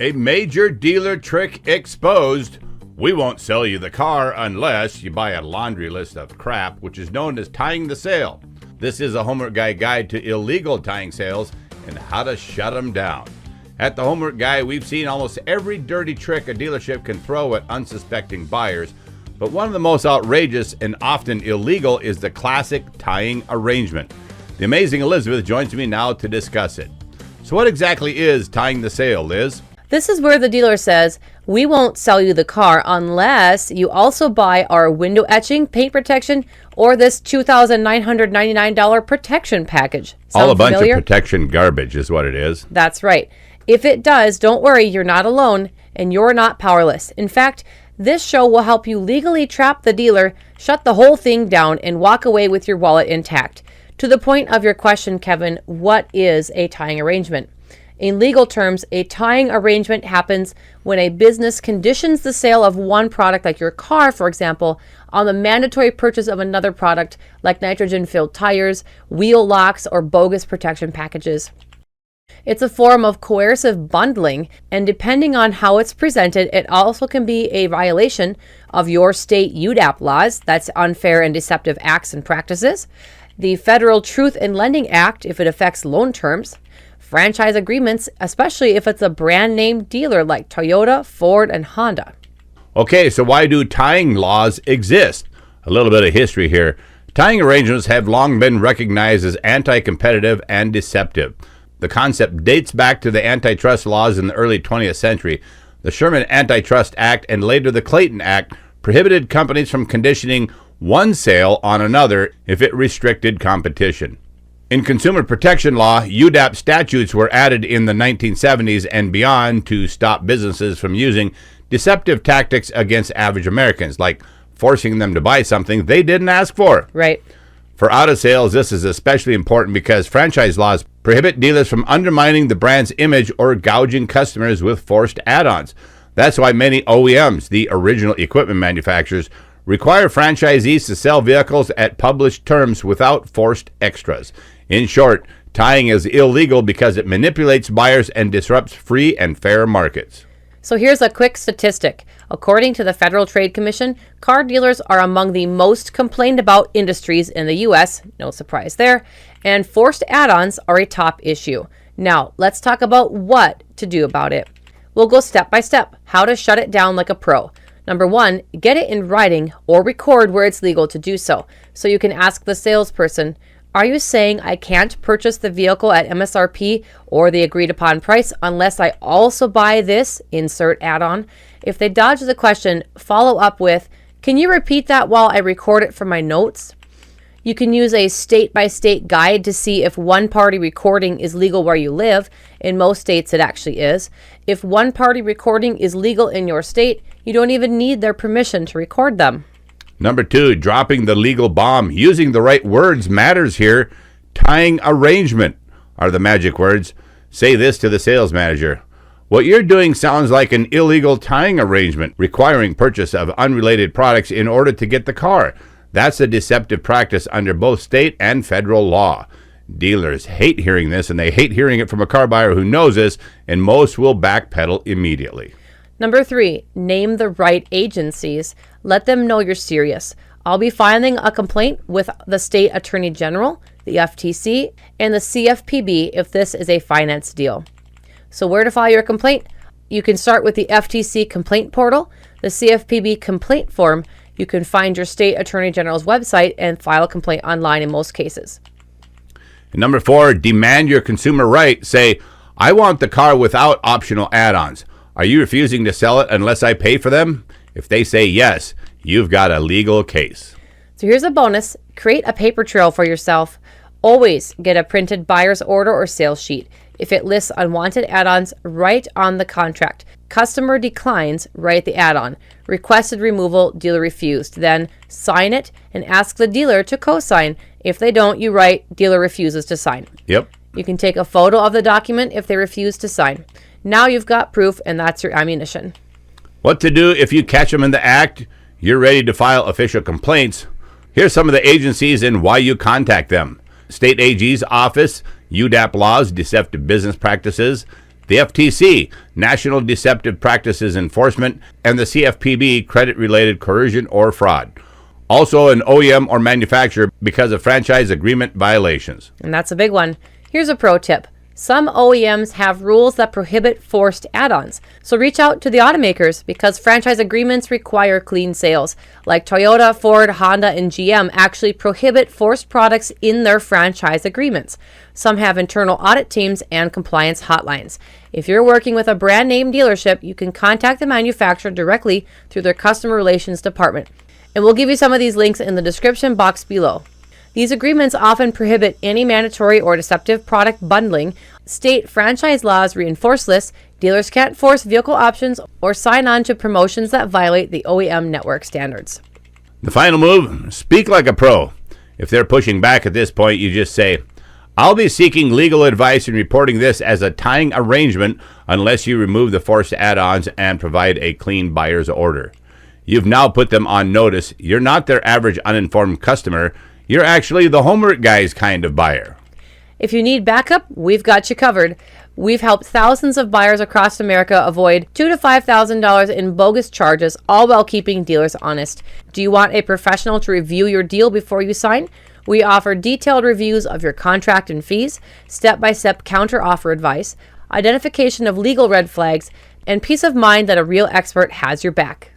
A major dealer trick exposed. We won't sell you the car unless you buy a laundry list of crap, which is known as tying the sale. This is a Homework Guy guide to illegal tying sales and how to shut them down. At the Homework Guy, we've seen almost every dirty trick a dealership can throw at unsuspecting buyers, but one of the most outrageous and often illegal is the classic tying arrangement. The amazing Elizabeth joins me now to discuss it. So what exactly is tying the sale, Liz? This is where the dealer says, we won't sell you the car unless you also buy our window etching, paint protection, or this $2,999 protection package. Sound All a bunch familiar? of protection garbage is what it is. That's right. If it does, don't worry, you're not alone and you're not powerless. In fact, this show will help you legally trap the dealer, shut the whole thing down, and walk away with your wallet intact. To the point of your question, Kevin, what is a tying arrangement? In legal terms, a tying arrangement happens when a business conditions the sale of one product, like your car, for example, on the mandatory purchase of another product, like nitrogen-filled tires, wheel locks, or bogus protection packages. It's a form of coercive bundling, and depending on how it's presented, it also can be a violation of your state UDAP laws, that's unfair and deceptive acts and practices, the Federal Truth in Lending Act, if it affects loan terms, franchise agreements, especially if it's a brand name dealer like Toyota, Ford, and Honda. Okay, so why do tying laws exist? A little bit of history here. Tying arrangements have long been recognized as anti-competitive and deceptive. The concept dates back to the antitrust laws in the early 20th century. The Sherman Antitrust Act and later the Clayton Act prohibited companies from conditioning one sale on another if it restricted competition. In consumer protection law, UDAP statutes were added in the 1970s and beyond to stop businesses from using deceptive tactics against average Americans, like forcing them to buy something they didn't ask for. Right. For auto sales, this is especially important because franchise laws prohibit dealers from undermining the brand's image or gouging customers with forced add-ons. That's why many OEMs, the original equipment manufacturers, require franchisees to sell vehicles at published terms without forced extras. In short, tying is illegal because it manipulates buyers and disrupts free and fair markets. So here's a quick statistic. According to the Federal Trade Commission, car dealers are among the most complained about industries in the U.S., no surprise there, and forced add-ons are a top issue. Now, let's talk about what to do about it. We'll go step by step, how to shut it down like a pro. Number one, get it in writing or record where it's legal to do so. So you can ask the salesperson, are you saying I can't purchase the vehicle at MSRP or the agreed upon price unless I also buy this, insert add-on? If they dodge the question, follow up with, can you repeat that while I record it for my notes? You can use a state-by-state guide to see if one-party recording is legal where you live. In most states, it actually is. If one-party recording is legal in your state, you don't even need their permission to record them. Number two, dropping the legal bomb. Using the right words matters here. Tying arrangement are the magic words. Say this to the sales manager. What you're doing sounds like an illegal tying arrangement requiring purchase of unrelated products in order to get the car. That's a deceptive practice under both state and federal law. Dealers hate hearing this, and they hate hearing it from a car buyer who knows this, and most will backpedal immediately. Number three, name the right agencies. Let them know you're serious. I'll be filing a complaint with the State Attorney General, the FTC, and the CFPB if this is a finance deal. So where to file your complaint? You can start with the FTC complaint portal, the CFPB complaint form. You can find your State Attorney General's website and file a complaint online in most cases. And number four, demand your consumer right. Say, I want the car without optional add-ons. Are you refusing to sell it unless I pay for them? If they say yes, you've got a legal case. So here's a bonus. Create a paper trail for yourself. Always get a printed buyer's order or sales sheet. If it lists unwanted add-ons, write on the contract. Customer declines, write the add-on. Requested removal, dealer refused. Then sign it and ask the dealer to co-sign. If they don't, you write dealer refuses to sign. Yep. You can take a photo of the document if they refuse to sign. Now you've got proof, and that's your ammunition. What to do if you catch them in the act? You're ready to file official complaints. Here's some of the agencies and why you contact them. State AG's office, UDAP laws, deceptive business practices, the FTC, National Deceptive Practices Enforcement, and the CFPB, credit-related coercion or fraud. Also an OEM or manufacturer because of franchise agreement violations. And that's a big one. Here's a pro tip. Some OEMs have rules that prohibit forced add-ons. So reach out to the automakers because franchise agreements require clean sales. Like Toyota, Ford, Honda, and GM actually prohibit forced products in their franchise agreements. Some have internal audit teams and compliance hotlines. If you're working with a brand name dealership, you can contact the manufacturer directly through their customer relations department. And we'll give you some of these links in the description box below. These agreements often prohibit any mandatory or deceptive product bundling, state franchise laws reinforce this, dealers can't force vehicle options, or sign on to promotions that violate the OEM network standards. The final move, speak like a pro. If they're pushing back at this point, you just say, I'll be seeking legal advice and reporting this as a tying arrangement unless you remove the forced add-ons and provide a clean buyer's order. You've now put them on notice. You're not their average uninformed customer. You're actually the homework guy's kind of buyer. If you need backup, we've got you covered. We've helped thousands of buyers across America avoid $2,000 to $5,000 in bogus charges, all while keeping dealers honest. Do you want a professional to review your deal before you sign? We offer detailed reviews of your contract and fees, step-by-step counter-offer advice, identification of legal red flags, and peace of mind that a real expert has your back.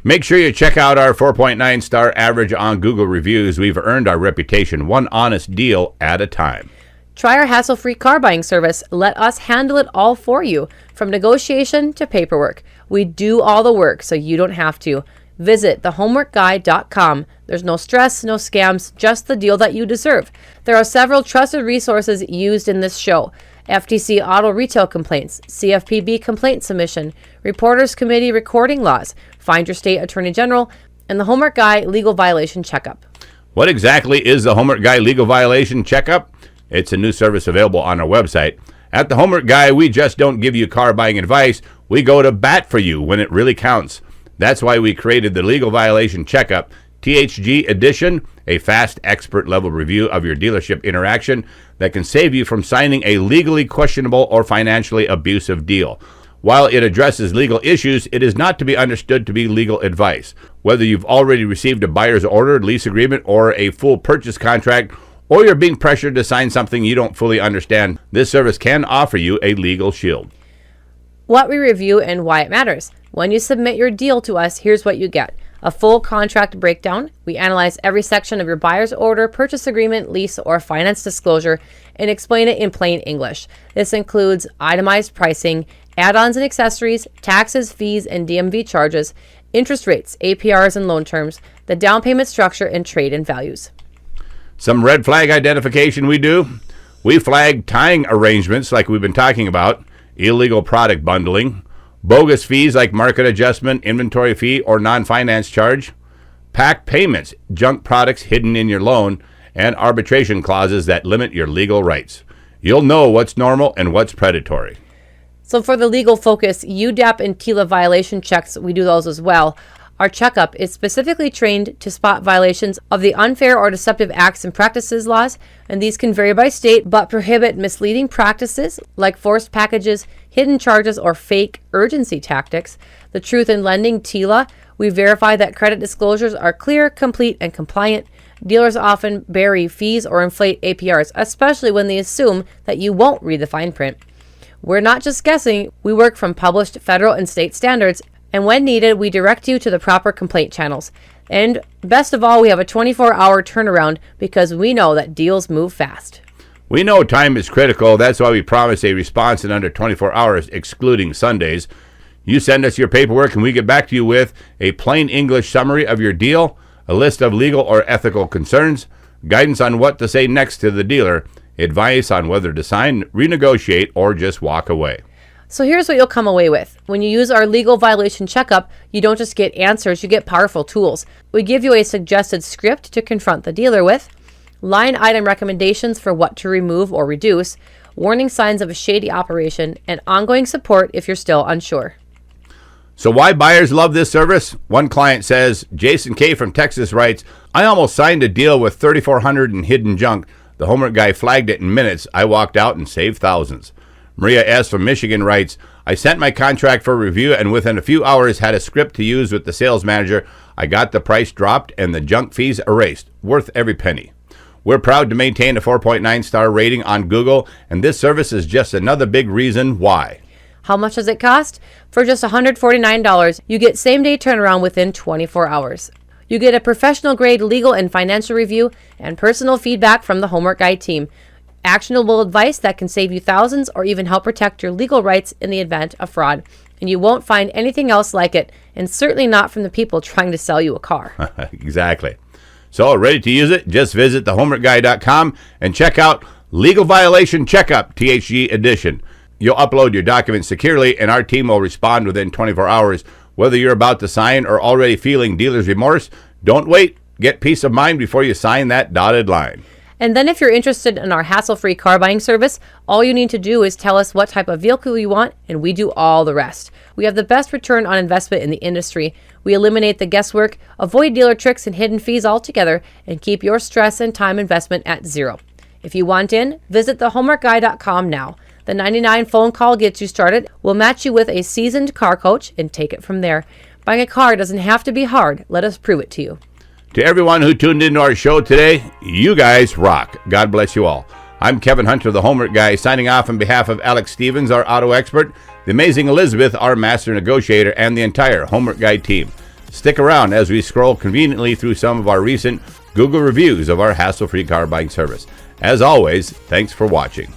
Make sure you check out our 4.9 star average on Google reviews. We've earned our reputation one honest deal at a time. Try our hassle-free car buying service. Let us handle it all for you, from negotiation to paperwork. We do all the work so you don't have to. Visit thehomeworkguy.com. There's no stress, no scams, just the deal that you deserve. There are several trusted resources used in this show. FTC auto retail complaints, CFPB complaint submission, Reporters Committee recording laws, Find Your State Attorney General, and the Homework Guy Legal Violation Checkup. What exactly is the Homework Guy Legal Violation Checkup? It's a new service available on our website. At the Homework Guy, we just don't give you car buying advice. We go to bat for you when it really counts. That's why we created the Legal Violation Checkup, THG Edition, a fast expert-level review of your dealership interaction that can save you from signing a legally questionable or financially abusive deal. While it addresses legal issues, it is not to be understood to be legal advice. Whether you've already received a buyer's order, lease agreement, or a full purchase contract, or you're being pressured to sign something you don't fully understand, this service can offer you a legal shield. What we review and why it matters. When you submit your deal to us, here's what you get. A full contract breakdown. We analyze every section of your buyer's order, purchase agreement, lease, or finance disclosure and explain it in plain English. This includes itemized pricing, add-ons and accessories, taxes, fees, and DMV charges, interest rates, APRs and loan terms, the down payment structure, and trade-in values. Some red flag identification we do. We flag tying arrangements like we've been talking about, illegal product bundling, bogus fees like market adjustment, inventory fee, or non-finance charge, packed payments, junk products hidden in your loan, and arbitration clauses that limit your legal rights. You'll know what's normal and what's predatory. So for the legal focus, UDAP and TILA violation checks, we do those as well. Our checkup is specifically trained to spot violations of the unfair or deceptive acts and practices laws, and these can vary by state but prohibit misleading practices like forced packages, hidden charges, or fake urgency tactics. The Truth in Lending TILA, we verify that credit disclosures are clear, complete, and compliant. Dealers often bury fees or inflate APRs, especially when they assume that you won't read the fine print. We're not just guessing, we work from published federal and state standards, and when needed, we direct you to the proper complaint channels. And best of all, we have a 24-hour turnaround because we know that deals move fast. We know time is critical. That's why we promise a response in under 24 hours, excluding Sundays. You send us your paperwork and we get back to you with a plain English summary of your deal, a list of legal or ethical concerns, guidance on what to say next to the dealer, advice on whether to sign, renegotiate, or just walk away. So here's what you'll come away with. When you use our legal violation checkup, you don't just get answers, you get powerful tools. We give you a suggested script to confront the dealer with, line item recommendations for what to remove or reduce, warning signs of a shady operation, and ongoing support if you're still unsure. So why buyers love this service? One client says, Jason K. from Texas writes, I almost signed a deal with $3,400 in hidden junk. The homework guy flagged it in minutes. I walked out and saved thousands. Maria S. from Michigan writes, I sent my contract for review and within a few hours had a script to use with the sales manager. I got the price dropped and the junk fees erased. Worth every penny. We're proud to maintain a 4.9 star rating on Google, and this service is just another big reason why. How much does it cost? For just $149, you get same-day turnaround within 24 hours. You get a professional-grade legal and financial review and personal feedback from the Homework Guide team. Actionable advice that can save you thousands or even help protect your legal rights in the event of fraud. And you won't find anything else like it, and certainly not from the people trying to sell you a car. Exactly. So, ready to use it? Just visit thehomeworkguy.com and check out Legal Violation Checkup, THG Edition. You'll upload your documents securely, and our team will respond within 24 hours. Whether you're about to sign or already feeling dealer's remorse, don't wait. Get peace of mind before you sign that dotted line. And then if you're interested in our hassle-free car buying service, all you need to do is tell us what type of vehicle you want, and we do all the rest. We have the best return on investment in the industry. We eliminate the guesswork, avoid dealer tricks and hidden fees altogether, and keep your stress and time investment at zero. If you want in, visit thehomeworkguy.com now. The 99 phone call gets you started. We'll match you with a seasoned car coach and take it from there. Buying a car doesn't have to be hard. Let us prove it to you. To everyone who tuned into our show today, you guys rock. God bless you all. I'm Kevin Hunter, the Homework Guy, signing off on behalf of Alex Stevens, our auto expert, the amazing Elizabeth, our master negotiator, and the entire Homework Guy team. Stick around as we scroll conveniently through some of our recent Google reviews of our hassle-free car buying service. As always, thanks for watching.